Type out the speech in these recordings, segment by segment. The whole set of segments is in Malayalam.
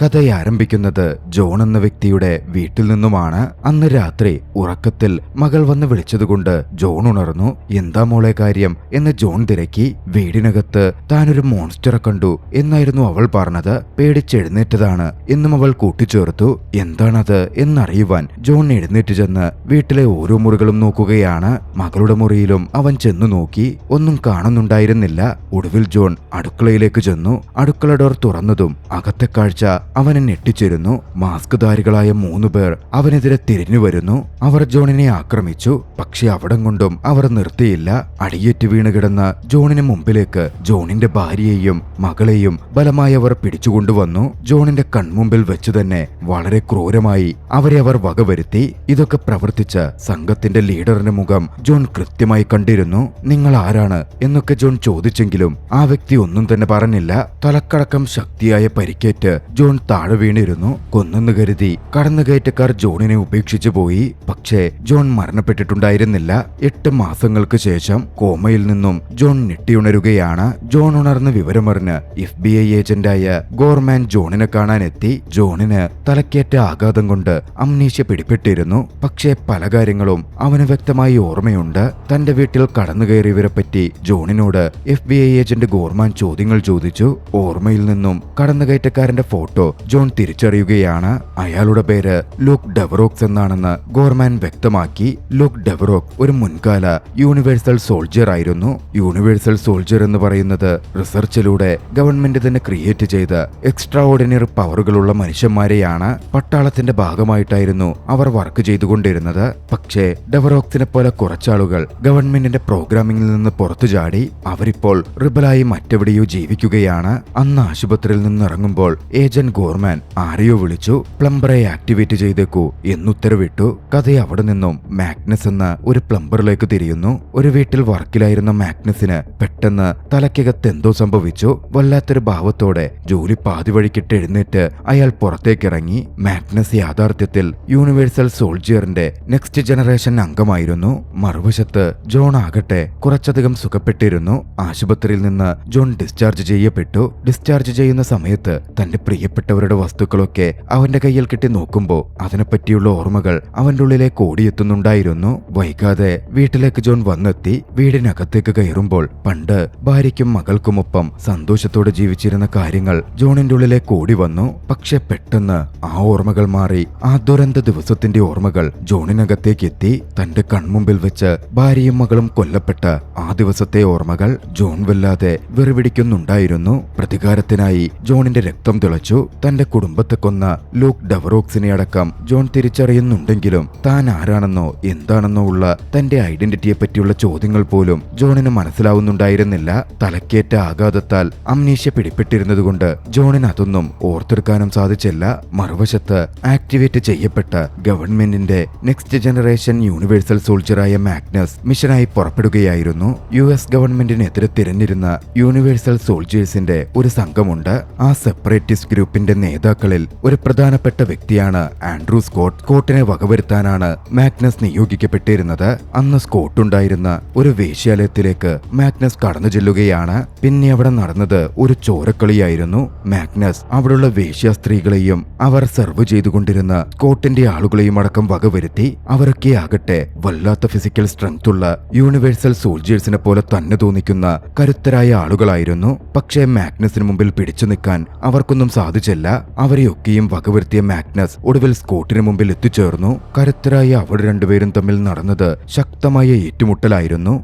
കഥയാരംഭിക്കുന്നത് ജോൺ എന്ന വ്യക്തിയുടെ വീട്ടിൽ നിന്നുമാണ്. അന്ന് രാത്രി ഉറക്കത്തിൽ മകൾ വന്ന് വിളിച്ചതുകൊണ്ട് ജോൺ ഉണർന്നു. എന്താ മോളെ കാര്യം എന്ന് ജോൺ തിരക്കി. വീടിനകത്ത് താനൊരു മോൺസ്റ്ററെ കണ്ടു എന്നായിരുന്നു അവൾ പറഞ്ഞത്. പേടിച്ചെഴുന്നേറ്റതാണ് എന്നും അവൾ കൂട്ടിച്ചേർത്തു. എന്താണത് എന്നറിയുവാൻ ജോൺ എഴുന്നേറ്റ് ചെന്ന് വീട്ടിലെ ഓരോ മുറികളും നോക്കുകയാണ്. മകളുടെ മുറിയിലും അവൻ ചെന്നു നോക്കി. ഒന്നും കാണുന്നുണ്ടായിരുന്നില്ല. ഒടുവിൽ ജോൺ അടുക്കളയിലേക്ക് ചെന്നു. അടുക്കള ഡോർ തുറന്നതും അകത്തെ കാഴ്ച അവനെ ഞെട്ടിച്ചിരുന്നു. മാസ്ക് ധാരികളായ 3 പേർ അവനെതിരെ തിരിഞ്ഞു വരുന്നു. അവർ ജോണിനെ ആക്രമിച്ചു. പക്ഷെ അവിടം കൊണ്ടും അവർ നിർത്തിയില്ല. അടിയേറ്റ് വീണ് കിടന്ന ജോണിന് മുമ്പിലേക്ക് ജോണിന്റെ ഭാര്യയെയും മകളെയും ബലമായി അവർ പിടിച്ചുകൊണ്ടുവന്നു. ജോണിന്റെ കൺമുമ്പിൽ വെച്ച് തന്നെ വളരെ ക്രൂരമായി അവരെ അവർ വകവരുത്തി. ഇതൊക്കെ പ്രവർത്തിച്ച സംഘത്തിന്റെ ലീഡറിന്റെ മുഖം ജോൺ കൃത്യമായി കണ്ടിരുന്നു. നിങ്ങൾ ആരാണ് എന്നൊക്കെ ജോൺ ചോദിച്ചെങ്കിലും ആ വ്യക്തി ഒന്നും തന്നെ പറഞ്ഞില്ല. തലക്കടക്കം ശക്തിയായ പരിക്കേറ്റ് ജോൺ താഴെ വീണിരുന്നു. കൊന്നെന്ന് കരുതി കടന്നുകയറ്റക്കാർ ജോണിനെ ഉപേക്ഷിച്ചു പോയി. പക്ഷേ ജോൺ മരണപ്പെട്ടിട്ടുണ്ടായിരുന്നില്ല. 8 മാസങ്ങൾക്ക് ശേഷം കോമയിൽ നിന്നും ജോൺ ഞെട്ടിയുണരുകയാണ്. ജോൺ ഉണർന്ന് വിവരമറിഞ്ഞ് FBI ഏജന്റായ ഗോർമാൻ ജോണിനെ കാണാനെത്തി. ജോണിന് തലക്കേറ്റ ആഘാതം കൊണ്ട് അംനീഷ്യ പിടിപെട്ടിരുന്നു. പക്ഷേ പല കാര്യങ്ങളും അവന് വ്യക്തമായി ഓർമ്മയുണ്ട്. തന്റെ വീട്ടിൽ കടന്നുകയറിയവരെ പറ്റി ജോണിനോട് FBI ഏജന്റ് ഗോർമാൻ ചോദ്യങ്ങൾ ചോദിച്ചു. ഓർമ്മയിൽ നിന്നും കടന്നുകയറ്റക്കാരന്റെ ഫോട്ടോ ജോൺ തിരിച്ചറിയുകയാണ്. അയാളുടെ പേര് ലൂക്ക് ഡെവറോക്സ് എന്നാണെന്ന് ഗോർമാൻ വ്യക്തമാക്കി. ലൂക്ക് ഡെവറോക്ക് ഒരു മുൻകാല യൂണിവേഴ്സൽ സോൾജിയർ ആയിരുന്നു. യൂണിവേഴ്സൽ സോൾജിയർ എന്ന് പറയുന്നത് റിസർച്ചിലൂടെ ഗവൺമെന്റ് തന്നെ ക്രിയേറ്റ് ചെയ്ത എക്സ്ട്രാ ഓർഡിനറി പവറുകളുള്ള മനുഷ്യന്മാരെയാണ്. പട്ടാളത്തിന്റെ ഭാഗമായിട്ടായിരുന്നു അവർ വർക്ക് ചെയ്തുകൊണ്ടിരുന്നത്. പക്ഷേ ഡെവറോക്സിനെ പോലെ കുറച്ചാളുകൾ ഗവൺമെന്റിന്റെ പ്രോഗ്രാമിംഗിൽ നിന്ന് പുറത്തു ചാടി. അവരിപ്പോൾ റിബലായി മറ്റെവിടെയോ ജീവിക്കുകയാണ്. അന്ന് ആശുപത്രിയിൽ നിന്ന് ഇറങ്ങുമ്പോൾ ഏജന്റ് ഗോർമാൻ ആരെയോ വിളിച്ചു. പ്ലംബറെ ആക്ടിവേറ്റ് ചെയ്തേക്കൂ എന്നുത്തരവിട്ടു. കഥ അവിടെ നിന്നും മാഗ്നസ് എന്ന ഒരു പ്ലംബറിലേക്ക് തിരിയുന്നു. ഒരു വീട്ടിൽ വർക്കിലായിരുന്ന മാഗ്നസിന് പെട്ടെന്ന് തലയ്ക്കകത്ത് എന്തോ സംഭവിച്ചു. വല്ലാത്തൊരു ഭാവത്തോടെ ജോലി പാതി വഴിക്കിട്ട് എഴുന്നേറ്റ് അയാൾ പുറത്തേക്കിറങ്ങി. മാഗ്നസ് യാഥാർത്ഥ്യത്തിൽ യൂണിവേഴ്സൽ സോൾജിയറിന്റെ നെക്സ്റ്റ് ജനറേഷൻ അംഗമായിരുന്നു. മറുവശത്ത് ജോൺ ആകട്ടെ കുറച്ചധികം സുഖപ്പെട്ടിരുന്നു. ആശുപത്രിയിൽ നിന്ന് ജോൺ ഡിസ്ചാർജ് ചെയ്യപ്പെട്ടു. ഡിസ്ചാർജ് ചെയ്യുന്ന സമയത്ത് തന്റെ പ്രിയപ്പെട്ടവരുടെ വസ്തുക്കളൊക്കെ അവന്റെ കയ്യിൽ കിട്ടി നോക്കുമ്പോൾ അതിനെപ്പറ്റിയുള്ള ഓർമ്മകൾ അവന്റെ ഉള്ളിലേക്ക് ഓടിയെത്തുന്നുണ്ടായിരുന്നു. വൈകാതെ വീട്ടിലേക്ക് ജോൺ വന്നെത്തി. വീടിനകത്തേക്ക് കയറുമ്പോൾ പണ്ട് ഭാര്യയ്ക്കും മകൾക്കുമൊപ്പം സന്തോഷത്തോടെ ജീവിച്ചിരുന്ന കാര്യങ്ങൾ ജോണിന്റെ ഉള്ളിലേക്ക് ഓടി വന്നു. പക്ഷെ പെട്ടെന്ന് ആ ഓർമ്മകൾ മാറി. ആ ദുരന്ത ദിവസത്തിന്റെ ഓർമ്മകൾ ജോണിനകത്തേക്ക് എത്തി. തന്റെ കൺമുമ്പിൽ വെച്ച് ഭാര്യയും മകളും കൊല്ലപ്പെട്ട ആ ദിവസത്തെ ഓർമ്മകൾ ജോൺ വല്ലാതെ വെറുപിടിക്കുന്നുണ്ടായിരുന്നു. പ്രതികാരത്തിനായി ജോണിന്റെ രക്തം തിളച്ചു. തന്റെ കുടുംബത്തെ കൊന്ന ലൂക്ക് ഡെവറോക്സിനെ അടക്കം ജോൺ തിരിച്ചറിയുന്നുണ്ടെങ്കിലും താൻ ആരാണെന്നോ എന്താണെന്നോ ഉള്ള തന്റെ ഐഡന്റിറ്റിയെ പറ്റിയുള്ള ചോദ്യങ്ങൾ പോലും ജോണിന് മനസ്സിലാവുന്നുണ്ടായിരുന്നില്ല. തലക്കേറ്റ ആഘാതത്താൽ അംനീഷ്യ പിടിപെട്ടിരുന്നതുകൊണ്ട് ജോണിന് അതൊന്നും ഓർത്തെടുക്കാനും സാധിച്ചില്ല. മറുവശത്ത് ആക്ടിവേറ്റ് ചെയ്യപ്പെട്ട ഗവൺമെന്റിന്റെ നെക്സ്റ്റ് ജനറേഷൻ യൂണിവേഴ്സൽ സോൾജിയറായ മാഗ്നസ് മിഷനായി പുറപ്പെടുകയായിരുന്നു. US ഗവൺമെന്റിനെതിരെ തിരഞ്ഞിരുന്ന യൂണിവേഴ്സൽ സോൾജിയേഴ്സിന്റെ ഒരു സംഘമുണ്ട്. ആ സെപ്പറേറ്റിസ്റ്റ് ഗ്രൂപ്പിന്റെ നേതാക്കളിൽ ഒരു പ്രധാനപ്പെട്ട വ്യക്തിയാണ് ആൻഡ്രൂ സ്കോട്ട്. സ്കോട്ടിനെ വകവരുത്താനാണ് മാഗ്നസ് നിയോഗിക്കപ്പെട്ടിരുന്നത്. അന്ന് സ്കോട്ട് ഉണ്ടായിരുന്ന ഒരു വേശ്യാലയത്തിലേക്ക് മാഗ്നസ് കടന്നു ചെല്ലുകയാണ്. പിന്നെ അവിടെ നടന്നത് ഒരു ചോരക്കളിയായിരുന്നു. മാഗ്നസ് അവിടുള്ള വേശ്യാ സ്ത്രീകളെയും അവർ സെർവ് ചെയ്തുകൊണ്ടിരുന്ന സ്കോട്ടിന്റെ ആളുകളെയും അടക്കം വകവരുത്തി. അവരൊക്കെ ആകട്ടെ വല്ലാത്ത ഫിസിക്കൽ സ്ട്രെങ്ത് ഉള്ള യൂണിവേഴ്സൽ സോൾജിയേഴ്സിനെ പോലെ തന്നെ തോന്നിക്കുന്ന കരുത്തരായ ആളുകളായിരുന്നു. പക്ഷേ മാഗ്നസിന് മുമ്പിൽ പിടിച്ചു നിൽക്കാൻ അവർക്കൊന്നും സാധിച്ചില്ല. അവരെയൊക്കെയും വകവരുത്തിയ മാഗ്നസ് ഒടുവിൽ സ്കോട്ടിന് മുമ്പിൽ എത്തിച്ചേർന്നു. കരുത്തരായ അവർ രണ്ടുപേരും തമ്മിൽ നടന്നത് ശക്തമായ ഏറ്റുമുട്ടലായിരുന്നു.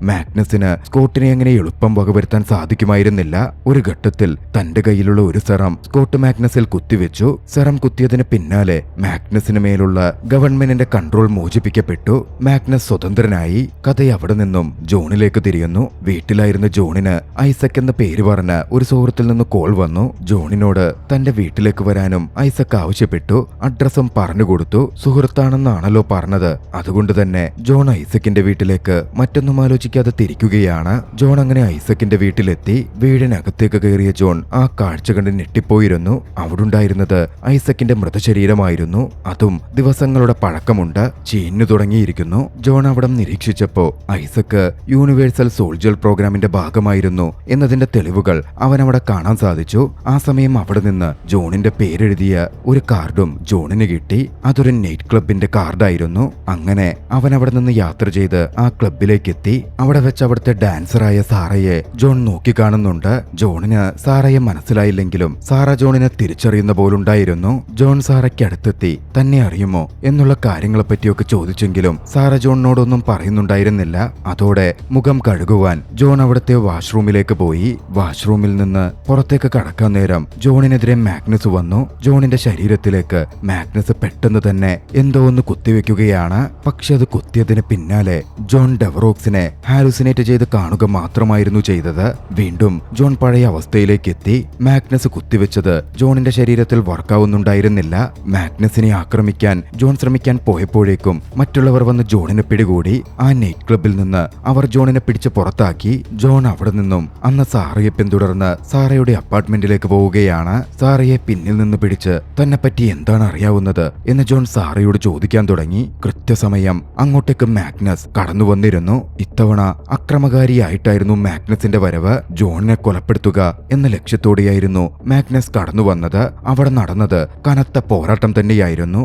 മാഗ്നസിന് സ്കോട്ടിനെ എങ്ങനെ എളുപ്പം വകവരുത്താൻ സാധിക്കുമായിരുന്നില്ല. ഒരു ഘട്ടത്തിൽ തന്റെ കയ്യിലുള്ള ഒരു സെറം സ്കോട്ട് മാഗ്നസിൽ കുത്തിവെച്ചു. സെറം കുത്തിയതിന് പിന്നാലെ മാഗ്നസിന് മേലുള്ള ഗവൺമെന്റിന്റെ കൺട്രോൾ മോചിപ്പിക്കപ്പെട്ടു. മാഗ്നസ് സ്വതന്ത്രനായി. കഥ അവിടെ നിന്നും ജോണിലേക്ക് തിരിയുന്നു. വീട്ടിലായിരുന്ന ജോണിന് ഐസക് എന്ന പേര് പറഞ്ഞ ഒരു സുഹൃത്തിൽ നിന്ന് കോൾ വന്നു. ജോണിനോട് തന്റെ വീട്ടിലേക്ക് വരാനും ഐസക് ആവശ്യപ്പെട്ടു. അഡ്രസ്സും പറഞ്ഞുകൊടുത്തു. സുഹൃത്താണെന്നാണല്ലോ പറഞ്ഞത്. അതുകൊണ്ട് തന്നെ ജോൺ ഐസക്കിന്റെ വീട്ടിലേക്ക് മറ്റൊന്നും ആലോചിക്കും പ്രതീക്ഷിക്കാതെ തിരിക്കുകയാണ്. ജോൺ അങ്ങനെ ഐസക്കിന്റെ വീട്ടിലെത്തി. വീടിനകത്തേക്ക് കയറിയ ജോൺ ആ കാഴ്ച കണ്ട് ഞെട്ടിപ്പോയിരുന്നു. അവിടുണ്ടായിരുന്നത് ഐസക്കിന്റെ മൃതശരീരമായിരുന്നു. അതും ദിവസങ്ങളുടെ പഴക്കമുണ്ട്, ചീഞ്ഞു തുടങ്ങിയിരിക്കുന്നു. ജോൺ അവിടെ നിരീക്ഷിച്ചപ്പോ ഐസക്ക് യൂണിവേഴ്സൽ സോൾജർ പ്രോഗ്രാമിന്റെ ഭാഗമായിരുന്നു എന്നതിന്റെ തെളിവുകൾ അവനവിടെ കാണാൻ സാധിച്ചു. ആ സമയം അവിടെ നിന്ന് ജോണിന്റെ പേരെഴുതിയ ഒരു കാർഡും ജോണിന് കിട്ടി. അതൊരു നൈറ്റ് ക്ലബിന്റെ കാർഡായിരുന്നു. അങ്ങനെ അവൻ അവിടെ നിന്ന് യാത്ര ചെയ്ത് ആ ക്ലബിലേക്ക് എത്തി. അവിടെ വെച്ച് അവിടുത്തെ ഡാൻസറായ സാറയെ ജോൺ നോക്കിക്കാണുന്നുണ്ട്. ജോണിന് സാറയെ മനസ്സിലായില്ലെങ്കിലും സാറ ജോണിനെ തിരിച്ചറിയുന്ന പോലുണ്ടായിരുന്നു. ജോൺ സാറയ്ക്ക് അടുത്തെത്തി തന്നെ അറിയുമോ എന്നുള്ള കാര്യങ്ങളെ പറ്റിയൊക്കെ ചോദിച്ചെങ്കിലും സാറ ജോണിനോടൊന്നും പറയുന്നുണ്ടായിരുന്നില്ല. അതോടെ മുഖം കഴുകുവാൻ ജോൺ അവിടുത്തെ വാഷ്റൂമിലേക്ക് പോയി. വാഷ്റൂമിൽ നിന്ന് പുറത്തേക്ക് കടക്കാൻ നേരം ജോണിനെതിരെ മാഗ്നസ് വന്നു. ജോണിന്റെ ശരീരത്തിലേക്ക് മാഗ്നസ് പെട്ടെന്ന് തന്നെ എന്തോ ഒന്ന് കുത്തിവെക്കുകയാണ്. പക്ഷെ അത് കുത്തിയതിന് പിന്നാലെ ജോൺ ഡെവറോക്സിനെ ഹാലുസിനേറ്റ് ചെയ്ത് കാണുക മാത്രമായിരുന്നു ചെയ്തത്. വീണ്ടും ജോൺ പഴയ അവസ്ഥയിലേക്ക് എത്തി. മാഗ്നസ് കുത്തിവെച്ചത് ജോണിന്റെ ശരീരത്തിൽ വർക്കാവുന്നുണ്ടായിരുന്നില്ല. മാഗ്നസിനെ ആക്രമിക്കാൻ ജോൺ ശ്രമിക്കാൻ പോയപ്പോഴേക്കും മറ്റുള്ളവർ വന്ന് ജോണിനെ പിടികൂടി. ആ നൈറ്റ് ക്ലബിൽ നിന്ന് അവർ ജോണിനെ പിടിച്ച് പുറത്താക്കി. ജോൺ അവിടെ നിന്നും അന്ന് സാറയെ പിന്തുടർന്ന് സാറയുടെ അപ്പാർട്ട്മെന്റിലേക്ക് പോവുകയാണ്. സാറയെ പിന്നിൽ നിന്ന് പിടിച്ച് തന്നെ പറ്റി എന്താണ് അറിയാവുന്നത് എന്ന് ജോൺ സാറയോട് ചോദിക്കാൻ തുടങ്ങി. കൃത്യസമയം അങ്ങോട്ടേക്ക് മാഗ്നസ് കടന്നു വന്നിരുന്നു. ഇത്തവണ അക്രമകാരിയായിട്ടായിരുന്നു മാഗ്നസിന്റെ വരവ്. ജോണിനെ കൊലപ്പെടുത്തുക എന്ന ലക്ഷ്യത്തോടെയായിരുന്നു മാഗ്നസ് കടന്നു വന്നത്. അവിടെ നടന്നത് കനത്ത പോരാട്ടം തന്നെയായിരുന്നു.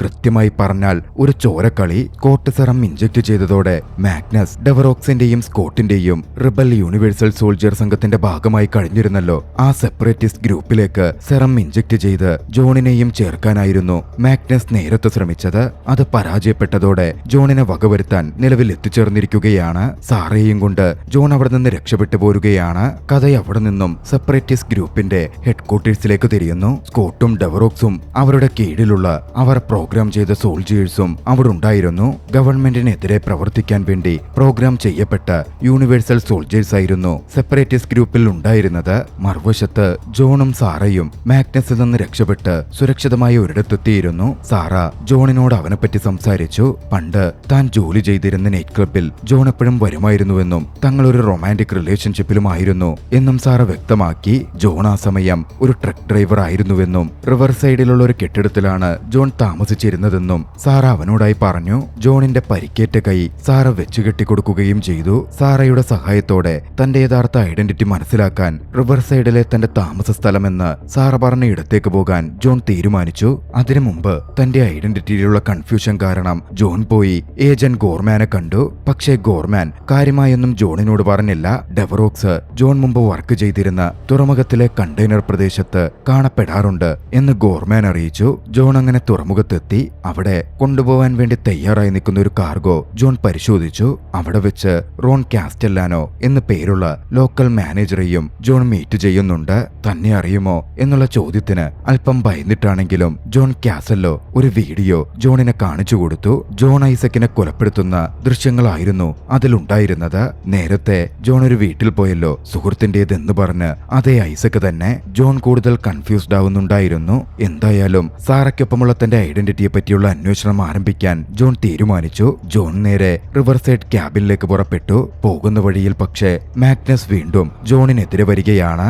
കൃത്യമായി പറഞ്ഞാൽ ഒരു ചോരക്കളി. സ്കോട്ട് സെറം ഇഞ്ചക്ട് ചെയ്തതോടെ മാഗ്നസ് ഡെവറോക്സിന്റെയും സ്കോട്ടിന്റെയും റിബൽ യൂണിവേഴ്സൽ സോൾജിയർ സംഘത്തിന്റെ ഭാഗമായി കഴിഞ്ഞിരുന്നല്ലോ. ആ സെപ്പറേറ്റിസ്റ്റ് ഗ്രൂപ്പിലേക്ക് സെറം ഇഞ്ചക്ട് ചെയ്ത് ജോണിനെയും ചേർക്കാനായിരുന്നു മാഗ്നസ് നേരത്തെ ശ്രമിച്ചത്. അത് പരാജയപ്പെട്ടതോടെ ജോണിനെ വകവരുത്താൻ നിലവിൽ എത്തിച്ചേർന്നിരിക്കുകയാണ്. സാറയെയും കൊണ്ട് ജോൺ അവിടെ നിന്ന് രക്ഷപ്പെട്ടു പോരുകയാണ്. കഥ അവിടെ നിന്നും സെപ്പറേറ്റിസ്റ്റ് ഗ്രൂപ്പിന്റെ ഹെഡ്ക്വാർട്ടേഴ്സിലേക്ക് തിരിയുന്നു. സ്കോട്ടും ഡെവറോക്സും അവരുടെ കീഴിലുള്ള അവർ പ്രോഗ്രാം ചെയ്ത സോൾജിയേഴ്സും അവിടെ ഉണ്ടായിരുന്നു. ഗവൺമെന്റിനെതിരെ പ്രവർത്തിക്കാൻ വേണ്ടി പ്രോഗ്രാം ചെയ്യപ്പെട്ട യൂണിവേഴ്സൽ സോൾജിയേഴ്സ് ആയിരുന്നു സെപ്പറേറ്റിസ്റ്റ് ഗ്രൂപ്പിൽ ഉണ്ടായിരുന്നത്. മറുവശത്ത് ജോണും സാറയും മാഗ്നസിൽ നിന്ന് രക്ഷപ്പെട്ട് സുരക്ഷിതമായ ഒരിടത്തെത്തിയിരുന്നു. സാറ ജോണിനോട് അവനെപ്പറ്റി സംസാരിച്ചു. പണ്ട് താൻ ജോലി ചെയ്തിരുന്ന നൈറ്റ് ക്ലബിൽ ജോൺ എപ്പോഴും വരുമായിരുന്നുവെന്നും തങ്ങളൊരു റൊമാൻറ്റിക് റിലേഷൻഷിപ്പിലുമായിരുന്നു എന്നും സാറ വ്യക്തമാക്കി. ജോൺ ആ സമയം ഒരു ട്രക്ക് ഡ്രൈവർ ആയിരുന്നുവെന്നും റിവർ സൈഡിലുള്ള ഒരു കെട്ടിടത്തിലാണ് ജോൺ താമസിച്ചിരുന്നതെന്നും സാറ അവനോടായി പറഞ്ഞു. ജോണിന്റെ പരിക്കേറ്റ കൈ സാറ വെച്ചുകെട്ടിക്കൊടുക്കുകയും ചെയ്തു. സാറയുടെ സഹായത്തോടെ തന്റെ യഥാർത്ഥ ഐഡന്റിറ്റി മനസ്സിലാക്കാൻ റിവർ സൈഡിലെ തന്റെ താമസ സ്ഥലമെന്ന് സാറ പറഞ്ഞ ഇടത്തേക്ക് പോകാൻ ജോൺ തീരുമാനിച്ചു. അതിനു മുമ്പ് തന്റെ ഐഡന്റിറ്റിയിലുള്ള കൺഫ്യൂഷൻ കാരണം ജോൺ പോയി ഏജന്റ് ഗോർമാനെ കണ്ടു. പക്ഷേ ഗോർമാൻ കാര്യമായൊന്നും ജോണിനോട് പറഞ്ഞില്ല. ഡെവറോക്സ് ജോൺ മുമ്പ് വർക്ക് ചെയ്തിരുന്ന തുറമുഖത്തിലെ കണ്ടെയ്നർ പ്രദേശത്ത് കാണപ്പെടാറുണ്ട് എന്ന് ഗോർമാൻ അറിയിച്ചു. ജോൺ അങ്ങനെ തുറമുഖത്തെത്തി. അവിടെ കൊണ്ടുപോകാൻ വേണ്ടി തയ്യാറായി നിൽക്കുന്ന ഒരു കാർഗോ ജോൺ പരിശോധിച്ചു. അവിടെ വെച്ച് റോൺ കാസ്റ്റെല്ലാനോ എന്ന് പേരുള്ള ലോക്കൽ മാനേജറെയും ജോൺ മീറ്റ് ചെയ്യുന്നുണ്ട്. തന്നെ അറിയുമോ എന്നുള്ള ചോദ്യത്തിന് അല്പം ഭയന്നിട്ടാണെങ്കിലും ജോൺ കാസല്ലോ ഒരു വീഡിയോ ജോണിനെ കാണിച്ചു കൊടുത്തു. ജോൺ ഐസക്കിനെ കൊലപ്പെടുത്തുന്ന ദൃശ്യങ്ങളായിരുന്നു അതിലുണ്ടായിരുന്നത്. നേരത്തെ ജോൺ ഒരു വീട്ടിൽ പോയല്ലോ സുഹൃത്തിന്റേതെന്ന് പറഞ്ഞ് അതേ ഐസക്ക് തന്നെ. ജോൺ കൂടുതൽ കൺഫ്യൂസ്ഡ് ആവുന്നുണ്ടായിരുന്നു. എന്തായാലും സാറയ്ക്കൊപ്പമുള്ള തന്റെ ഐഡന്റിറ്റിയെ പറ്റിയുള്ള അന്വേഷണം ആരംഭിക്കാൻ ജോൺ തീരുമാനിച്ചു. ജോൺ നേരെ റിവർ സൈഡ് ക്യാബിനിലേക്ക് പുറപ്പെട്ടു. പോകുന്ന വഴിയിൽ പക്ഷേ മാഗ്നസ് വീണ്ടും ജോണിനെതിരെ വരികയാണ്.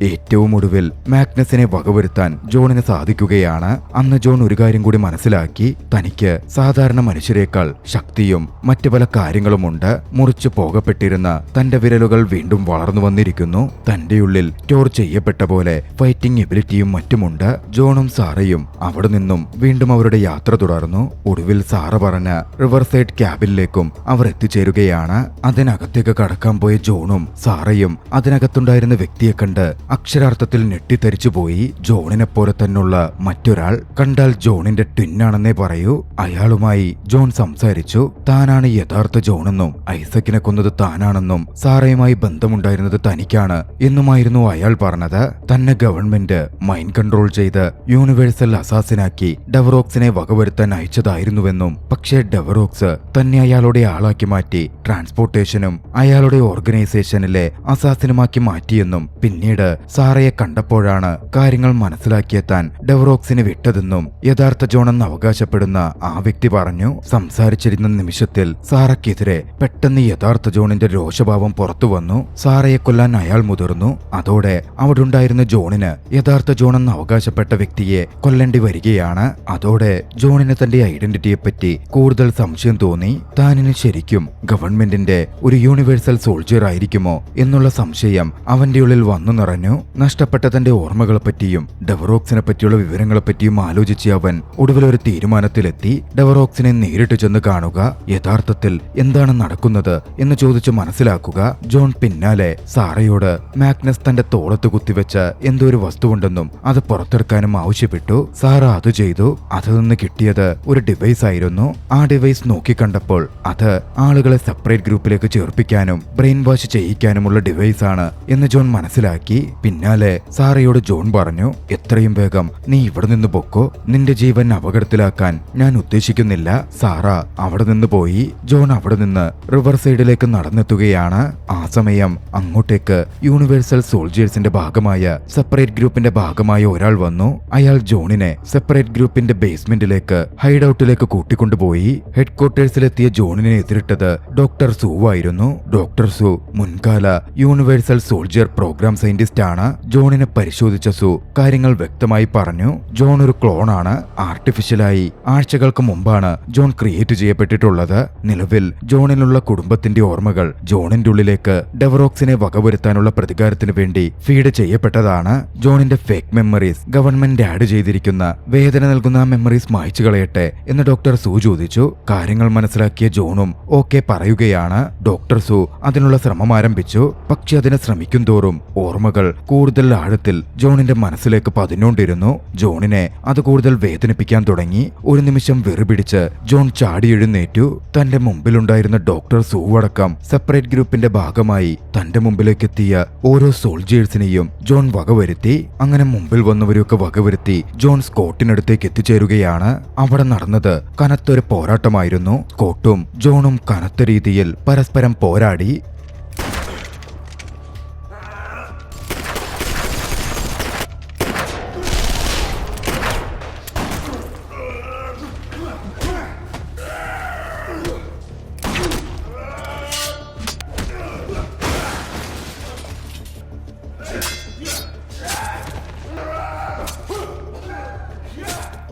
ഏറ്റവും ഒടുവിൽ മാഗ്നസിനെ വകവരുത്താൻ ജോണിന് സാധിക്കുകയാണ്. അന്ന് ജോൺ ഒരു കാര്യം കൂടി മനസ്സിലാക്കി. തനിക്ക് സാധാരണ മനുഷ്യരെക്കാൾ ശക്തിയും മറ്റു പല കാര്യങ്ങളുമുണ്ട്. മുറിച്ചു പോകപ്പെട്ടിരുന്ന തന്റെ വിരലുകൾ വീണ്ടും വളർന്നു വന്നിരിക്കുന്നു. തന്റെ ഉള്ളിൽ സ്റ്റോർ ചെയ്യപ്പെട്ട പോലെ ഫൈറ്റിംഗ് എബിലിറ്റിയും മറ്റുമുണ്ട്. ജോണും സാറയും അവിടെ നിന്നും വീണ്ടും അവരുടെ യാത്ര തുടർന്നു. ഒടുവിൽ സാറ പറഞ്ഞ റിവർസൈഡ് ക്യാബിനിലേക്കും അവർ എത്തിച്ചേരുകയാണ്. അതിനകത്തേക്ക് കടക്കാൻ പോയ ജോണും സാറയും അതിനകത്തുണ്ടായിരുന്ന വ്യക്തിയെ കണ്ട് അക്ഷരാർത്ഥത്തിൽ ഞെട്ടിത്തരിച്ചുപോയി. ജോണിനെ പോലെ തന്നെയുള്ള മറ്റൊരാൾ. കണ്ടാൽ ജോണിന്റെ ട്വിന്നാണെന്നേ പറയൂ. അയാളുമായി ജോൺ സംസാരിച്ചു. താനാണ് യഥാർത്ഥ ജോണെന്നും ഐസക്കിനെ കൊന്നത് താനാണെന്നും സാറയുമായി ബന്ധമുണ്ടായിരുന്നത് തനിക്കാണ് എന്നുമായിരുന്നു അയാൾ പറഞ്ഞത്. തന്നെ ഗവൺമെന്റ് മൈൻഡ് കൺട്രോൾ ചെയ്ത് യൂണിവേഴ്സൽ അസാസിനാക്കി ഡെവറോക്സിനെ വകവരുത്താൻ അയച്ചതായിരുന്നുവെന്നും പക്ഷേ ഡെവറോക്സ് തന്നെ അയാളുടെ ആളാക്കി മാറ്റി ട്രാൻസ്പോർട്ടേഷനും അയാളുടെ ഓർഗനൈസേഷനിലെ അസാസിനുമാക്കി മാറ്റിയെന്നും പിന്നീട് സാറയെ കണ്ടപ്പോഴാണ് കാര്യങ്ങൾ മനസ്സിലാക്കിയ താൻ ഡെവറോക്സിനെ വിട്ടതെന്നും യഥാർത്ഥ ജോണെന്ന് അവകാശപ്പെടുന്ന ആ വ്യക്തി പറഞ്ഞു. സംസാരിച്ചിരുന്ന നിമിഷത്തിൽ സാറയ്ക്കെതിരെ പെട്ടെന്ന് യഥാർത്ഥ ജോണിന്റെ രോഷഭാവം പുറത്തു വന്നു. സാറയെ കൊല്ലാൻ അയാൾ മുതിർന്നു. അതോടെ അവിടെ ഉണ്ടായിരുന്ന ജോണിന് യഥാർത്ഥ ജോണെന്ന് അവകാശപ്പെട്ട വ്യക്തിയെ കൊല്ലേണ്ടി വരികയാണ്. അതോടെ ജോണിന് തന്റെ ഐഡന്റിറ്റിയെപ്പറ്റി കൂടുതൽ സംശയം തോന്നി. താനിന് ശരിക്കും ഗവൺമെന്റിന്റെ ഒരു യൂണിവേഴ്സൽ സോൾജിയർ ആയിരിക്കുമോ എന്നുള്ള സംശയം അവന്റെ ഉള്ളിൽ വന്നു നിറഞ്ഞു. നഷ്ടപ്പെട്ട തന്റെ ഓർമ്മകളെപ്പറ്റിയും ഡെവറോക്സിനെ പറ്റിയുള്ള വിവരങ്ങളെപ്പറ്റിയും ആലോചിച്ച് അവൻ ഒടുവിൽ ഒരു തീരുമാനത്തിലെത്തി. ഡെവറോക്സിനെ നേരിട്ട് ചെന്ന് കാണുക, യഥാർത്ഥത്തിൽ എന്താണ് നടക്കുന്നത് എന്ന് ചോദിച്ച് മനസ്സിലാക്കുക. ജോൺ പിന്നാലെ സാറയോട് മാഗ്നസ് തന്റെ തോളത്ത് കുത്തിവെച്ച എന്തോ ഒരു വസ്തുവുണ്ടെന്നും അത് പുറത്തെടുക്കാനും ആവശ്യപ്പെട്ടു. സാറ അത് ചെയ്തു. അതിൽ നിന്ന് കിട്ടിയത് ഒരു ഡിവൈസ് ആയിരുന്നു. ആ ഡിവൈസ് നോക്കിക്കണ്ടപ്പോൾ അത് ആളുകളെ സെപ്പറേറ്റ് ഗ്രൂപ്പിലേക്ക് ചേർപ്പിക്കാനും ബ്രെയിൻ വാഷ് ചെയ്യിക്കാനുമുള്ള ഡിവൈസ് ആണ് എന്ന് ജോൺ മനസ്സിലാക്കി. പിന്നാലെ സാറയോട് ജോൺ പറഞ്ഞു, എത്രയും വേഗം നീ ഇവിടെ നിന്ന് പൊക്കോ, നിന്റെ ജീവൻ അപകടത്തിലാക്കാൻ ഞാൻ ഉദ്ദേശിക്കുന്നില്ല. സാറ അവിടെ നിന്ന് പോയി. ജോൺ അവിടെ നിന്ന് റിവർ സൈഡിലേക്ക് നടന്നെത്തുകയാണ്. ആ സമയം അങ്ങോട്ടേക്ക് യൂണിവേഴ്സൽ സോൾജിയേഴ്സിന്റെ ഭാഗമായ സെപ്പറേറ്റ് ഗ്രൂപ്പിന്റെ ഭാഗമായ ഒരാൾ വന്നു. അയാൾ ജോണിനെ സെപ്പറേറ്റ് ഗ്രൂപ്പിന്റെ ബേസ്മെന്റിലേക്ക് ഹൈഡ് ഔട്ടിലേക്ക് കൂട്ടിക്കൊണ്ടുപോയി. ഹെഡ് ക്വാർട്ടേഴ്സിലെത്തിയ ജോണിനെ എതിരിട്ടത് ഡോക്ടർ സു ആയിരുന്നു. ഡോക്ടർ സു മുൻകാല യൂണിവേഴ്സൽ സോൾജിയർ പ്രോഗ്രാം സയന്റിസ്റ്റ് ആണ്. ജോണിനെ പരിശോധിച്ച സു കാര്യങ്ങൾ വ്യക്തമായി പറഞ്ഞു. ജോൺ ഒരു ക്ലോണാണ്. ആർട്ടിഫിഷ്യലായി ആഴ്ചകൾക്ക് മുമ്പാണ് ജോൺ ക്രിയേറ്റ് ചെയ്യപ്പെട്ടിട്ടുള്ളത്. നിലവിൽ ജോണിനുള്ള കുടുംബത്തിന്റെ ഓർമ്മകൾ ജോണിന്റെ ഉള്ളിലേക്ക് ഡെവറോക്സിനെ വകവരുത്താനുള്ള പ്രതികാരത്തിന് വേണ്ടി ഫീഡ് ചെയ്യപ്പെട്ടതാണ്. ജോണിന്റെ ഫേക്ക് മെമ്മറീസ് ഗവൺമെന്റ് ആഡ് ചെയ്തിരിക്കുന്ന വേദന നൽകുന്ന മെമ്മറീസ് മായ്ച്ചു കളയട്ടെ എന്ന് ഡോക്ടർ സു ചോദിച്ചു. കാര്യങ്ങൾ മനസ്സിലാക്കിയ ജോണും ഓക്കെ പറയുകയാണ്. ഡോക്ടർ സു അതിനുള്ള ശ്രമം ആരംഭിച്ചു. പക്ഷെ അതിനെ ശ്രമിക്കും തോറും ഓർമ്മകൾ കൂടുതൽ ആഴത്തിൽ ജോണിന്റെ മനസ്സിലേക്ക് പതിഞ്ഞുകൊണ്ടിരുന്നു. ജോണിനെ അത് കൂടുതൽ വേദനിപ്പിക്കാൻ തുടങ്ങി. ഒരു നിമിഷം വെറുപിടിച്ച് ജോൺ ചാടി എഴുന്നേറ്റു. തന്റെ മുമ്പിലുണ്ടായിരുന്ന ഡോക്ടർ സു അടക്കം സെപ്പറേറ്റ് ഗ്രൂപ്പിന്റെ ഭാഗമായി തന്റെ മുമ്പിലേക്ക് എത്തിയ ഓരോ സോൾജിയേഴ്സിനെയും ജോൺ വകവരുത്തി. അങ്ങനെ മുമ്പിൽ വന്നവരെയൊക്കെ വകവരുത്തി ജോൺ സ്കോട്ടിനടുത്തേക്ക് എത്തിച്ചേരുകയാണ്. അവിടെ നടന്നത് കനത്തൊരു പോരാട്ടമായിരുന്നു. സ്കോട്ടും ജോണും കനത്ത രീതിയിൽ പരസ്പരം പോരാടി.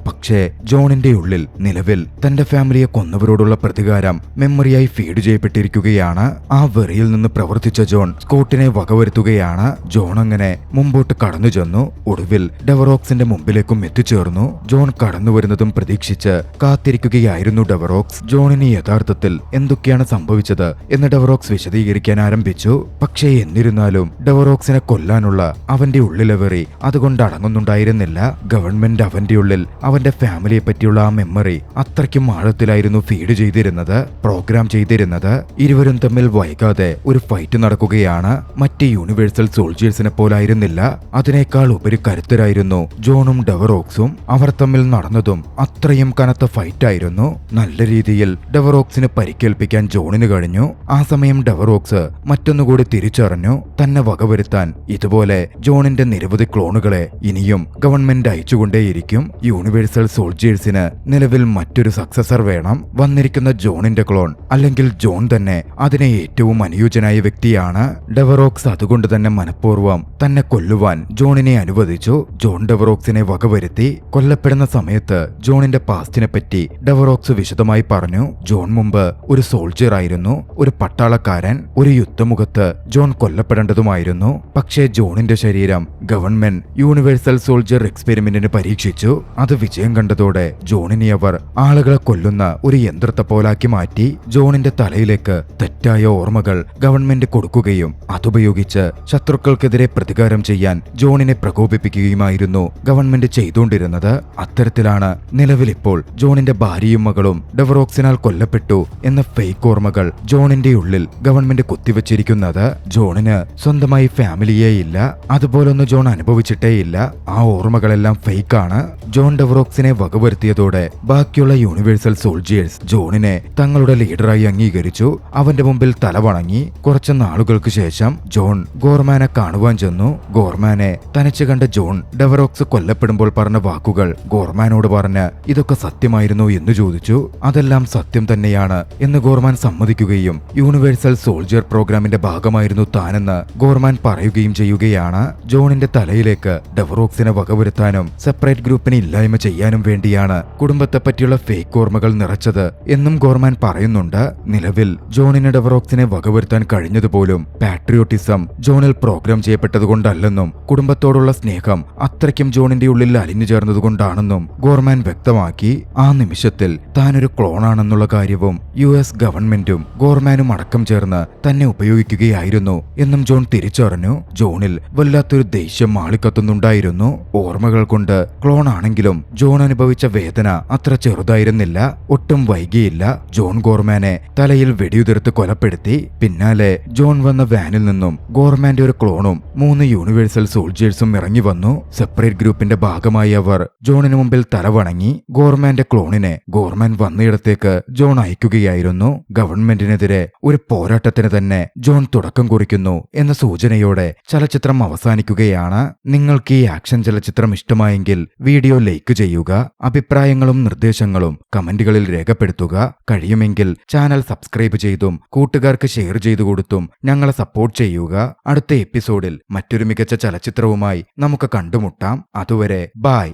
പക്ഷേ ജോണിന്റെ ഉള്ളിൽ നിലവിൽ തന്റെ ഫാമിലിയെ കൊന്നവരോടുള്ള പ്രതികാരം മെമ്മറിയായി ഫീഡ് ചെയ്യപ്പെട്ടിരിക്കുകയാണ്. ആ വെറിയിൽ നിന്ന് പ്രവർത്തിച്ച ജോൺ സ്കോട്ടിനെ വകവരുത്തുകയാണ്. ജോൺ അങ്ങനെ മുമ്പോട്ട് കടന്നു ചെന്നു. ഒടുവിൽ ഡെവറോക്സിന്റെ മുമ്പിലേക്കും എത്തിച്ചേർന്നു. ജോൺ കടന്നു വരുന്നതും പ്രതീക്ഷിച്ച് കാത്തിരിക്കുകയായിരുന്നു ഡെവറോക്സ്. ജോണിന് യഥാർത്ഥത്തിൽ എന്തൊക്കെയാണ് സംഭവിച്ചത് എന്ന് ഡെവറോക്സ് വിശദീകരിക്കാൻ ആരംഭിച്ചു. പക്ഷേ എന്നിരുന്നാലും ഡെവറോക്സിനെ കൊല്ലാനുള്ള അവന്റെ ഉള്ളിലെ വെറി അതുകൊണ്ട് അടങ്ങുന്നുണ്ടായിരുന്നില്ല. ഗവൺമെന്റ് അവന്റെ ഉള്ളിൽ അവന്റെ ഫാമിലിയെ പറ്റിയുള്ള ആ മെമ്മറി അത്രയ്ക്കും ആഴത്തിലായിരുന്നു ഫീഡ് ചെയ്തിരുന്നത്, പ്രോഗ്രാം ചെയ്തിരുന്നത്. ഇരുവരും തമ്മിൽ വൈകാതെ ഒരു ഫൈറ്റ് നടക്കുകയാണ്. മറ്റ് യൂണിവേഴ്സൽ സോൾജിയേഴ്സിനെ പോലായിരുന്നില്ല, അതിനേക്കാൾ ഉപരി കരുത്തരായിരുന്നു ജോണും ഡെവറോക്സും. അവർ തമ്മിൽ നടന്നതും അത്രയും കനത്ത ഫൈറ്റായിരുന്നു. നല്ല രീതിയിൽ ഡെവറോക്സിന് പരിക്കേൽപ്പിക്കാൻ ജോണിന് കഴിഞ്ഞു. ആ സമയം ഡെവറോക്സ് മറ്റൊന്നുകൂടി തിരിച്ചറിഞ്ഞു. തന്നെ വകവരുത്താൻ ഇതുപോലെ ജോണിന്റെ നിരവധി ക്ലോണുകളെ ഇനിയും ഗവൺമെന്റ് അയച്ചുകൊണ്ടേയിരിക്കും. യൂണിവേഴ്സൽ സോൾജിയേഴ്സിന് നിലവിൽ മറ്റൊരു സക്സസർ വേണം. വന്നിരിക്കുന്ന ജോണിന്റെ ക്ലോൺ അല്ലെങ്കിൽ ജോൺ തന്നെ അതിനെ ഏറ്റവും അനുയോജ്യനായ വ്യക്തിയാണ്. ഡെവറോക്സ് അതുകൊണ്ട് തന്നെ മനഃപൂർവ്വം തന്നെ കൊല്ലുവാൻ ജോണിനെ അനുവദിച്ചു. ജോൺ ഡെവറോക്സിനെ വകവരുത്തി. കൊല്ലപ്പെടുന്ന സമയത്ത് ജോണിന്റെ പാസ്റ്റിനെ പറ്റി ഡെവറോക്സ് വിശദമായി പറഞ്ഞു. ജോൺ മുമ്പ് ഒരു സോൾജിയർ ആയിരുന്നു, ഒരു പട്ടാളക്കാരൻ. ഒരു യുദ്ധമുഖത്ത് ജോൺ കൊല്ലപ്പെടേണ്ടതുമായിരുന്നു. പക്ഷേ ജോണിന്റെ ശരീരം ഗവൺമെന്റ് യൂണിവേഴ്സൽ സോൾജിയർ എക്സ്പെരിമെന്റിന് പരീക്ഷിച്ചു. അത് വിജയം കണ്ടതോടെ ജോണിനെ അവർ ആളുകളെ കൊല്ലുന്ന ഒരു യന്ത്രത്തെ പോലാക്കി മാറ്റി. ജോണിന്റെ തലയിലേക്ക് തെറ്റായ ഓർമ്മകൾ ഗവൺമെന്റ് കൊടുക്കുകയും അതുപയോഗിച്ച് ശത്രുക്കൾക്കെതിരെ പ്രതികാരം ചെയ്യാൻ ജോണിനെ പ്രകോപിപ്പിക്കുകയുമായിരുന്നു ഗവൺമെന്റ് ചെയ്തുകൊണ്ടിരുന്നത്. അത്തരത്തിലാണ് നിലവിലിപ്പോൾ ജോണിന്റെ ഭാര്യയും മകളും ഡെവറോക്സിനാൽ കൊല്ലപ്പെട്ടു എന്ന ഫേക്ക് ഓർമ്മകൾ ജോണിന്റെ ഉള്ളിൽ ഗവൺമെന്റ് കുത്തിവെച്ചിരിക്കുന്നത്. ജോണിന് സ്വന്തമായി ഫാമിലിയേ ഇല്ല, അതുപോലൊന്നും ജോൺ അനുഭവിച്ചിട്ടേയില്ല. ആ ഓർമ്മകളെല്ലാം ഫേക്കാണ്. ജോൺ ഡെവറോക്സിനെ വകവരുത്തിയതോടെ ബാക്കിയുള്ള യൂണിവേഴ്സൽ സോൾജിയേഴ്സ് ജോണിനെ തങ്ങളുടെ ലീഡറായി അംഗീകരിച്ചു. അവന്റെ മുമ്പിൽ തലവണങ്ങി. കുറച്ച് നാളുകൾക്ക് ശേഷം ജോൺ ഗോർമാനെ കാണുവാൻ ചെന്നു. ഗോർമാനെ തനിച്ച് കണ്ട ജോൺ ഡെവറോക്സ് കൊല്ലപ്പെടുമ്പോൾ പറഞ്ഞ വാക്കുകൾ ഗോർമാനോട് പറഞ്ഞ് ഇതൊക്കെ സത്യമായിരുന്നു എന്ന് ചോദിച്ചു. അതെല്ലാം സത്യം തന്നെയാണ് എന്ന് ഗോർമാൻ സമ്മതിക്കുകയും യൂണിവേഴ്സൽ സോൾജിയർ പ്രോഗ്രാമിന്റെ ഭാഗമായിരുന്നു താനെന്ന് ഗോർമാൻ പറയുകയും ചെയ്യുകയാണ്. ജോണിന്റെ തലയിലേക്ക് ഡെവറോക്സിനെ വകവരുത്താനും സെപ്പറേറ്റ് ഗ്രൂപ്പിനെ ഇല്ലായ്മ ചെയ്യാനും വേണ്ടിയാണ് കുടുംബത്തെ പറ്റിയുള്ള ഫേക്ക് ഓർമ്മകൾ നിറച്ചത് എന്നും ഗോർമാൻ പറയുന്നുണ്ട്. നിലവിൽ ജോണിന് ഡെവറോക്സിനെ വകവരുത്താൻ കഴിഞ്ഞതുപോലും പാട്രിയോട്ടിസം ജോണിൽ പ്രോഗ്രാം ചെയ്യപ്പെട്ടതുകൊണ്ടല്ലെന്നും കുടുംബത്തോടുള്ള സ്നേഹം അത്രയ്ക്കും ജോണിന്റെ ഉള്ളിൽ അലിഞ്ഞു ചേർന്നതുകൊണ്ടാണെന്നും ഗോർമാൻ വ്യക്തമാക്കി. ആ നിമിഷത്തിൽ താനൊരു ക്ലോണാണെന്നുള്ള കാര്യവും US ഗവൺമെന്റും ഗോർമാനും അടക്കം ചേർന്ന് തന്നെ ഉപയോഗിക്കുകയായിരുന്നു എന്നും ജോൺ തിരിച്ചറിഞ്ഞു. ജോണിൽ വല്ലാത്തൊരു ദേഷ്യം മാളിക്കത്തുന്നുണ്ടായിരുന്നു. ഓർമ്മകൾ കൊണ്ട് ക്ലോൺ ആണെങ്കിലും ജോൺ അനുഭവിച്ച വേദന അത്ര ചെറുതായിരുന്നില്ല. ഒട്ടും വൈകിയില്ല. ജോൺ ഗോർമാനെ തലയിൽ വെടിയുതിർത്ത് കൊലപ്പെടുത്തി. പിന്നാലെ ജോൺ വന്ന വാനിൽ നിന്നും ഗോർമാന്റെ ഒരു ക്ലോണും 3 യൂണിവേഴ്സൽ സോൾജിയേഴ്സും ഇറങ്ങി വന്നു. സെപ്പറേറ്റ് ഗ്രൂപ്പിന്റെ ഭാഗമായി അവർ ജോണിന് മുമ്പിൽ തലവണങ്ങി. ഗോർമാന്റെ ക്ലോണിനെ ഗോർമാൻ വന്നയിടത്തേക്ക് ജോൺ അയക്കുകയായിരുന്നു. ഗവൺമെന്റിനെതിരെ ഒരു പോരാട്ടത്തിന് തന്നെ ജോൺ തുടക്കം കുറിക്കുന്നു എന്ന സൂചനയോടെ ചലച്ചിത്രം അവസാനിക്കുകയാണ്. നിങ്ങൾക്ക് ഈ ആക്ഷൻ ചലച്ചിത്രം ഇഷ്ടമായെങ്കിൽ വീഡിയോ ലൈക്ക് ചെയ്യുക. അഭിപ്രായങ്ങളും നിർദ്ദേശങ്ങളും കമന്റുകളിൽ രേഖപ്പെടുത്തുക. കഴിയുമെങ്കിൽ ചാനൽ സബ്സ്ക്രൈബ് ചെയ്തും കൂട്ടുകാർക്ക് ഷെയർ ചെയ്തു കൊടുത്തും ഞങ്ങളെ സപ്പോർട്ട് ചെയ്യുക. അടുത്ത എപ്പിസോഡിൽ മറ്റൊരു മികച്ച ചലച്ചിത്രവുമായി നമുക്ക് കണ്ടുമുട്ടാം. അതുവരെ ബൈ.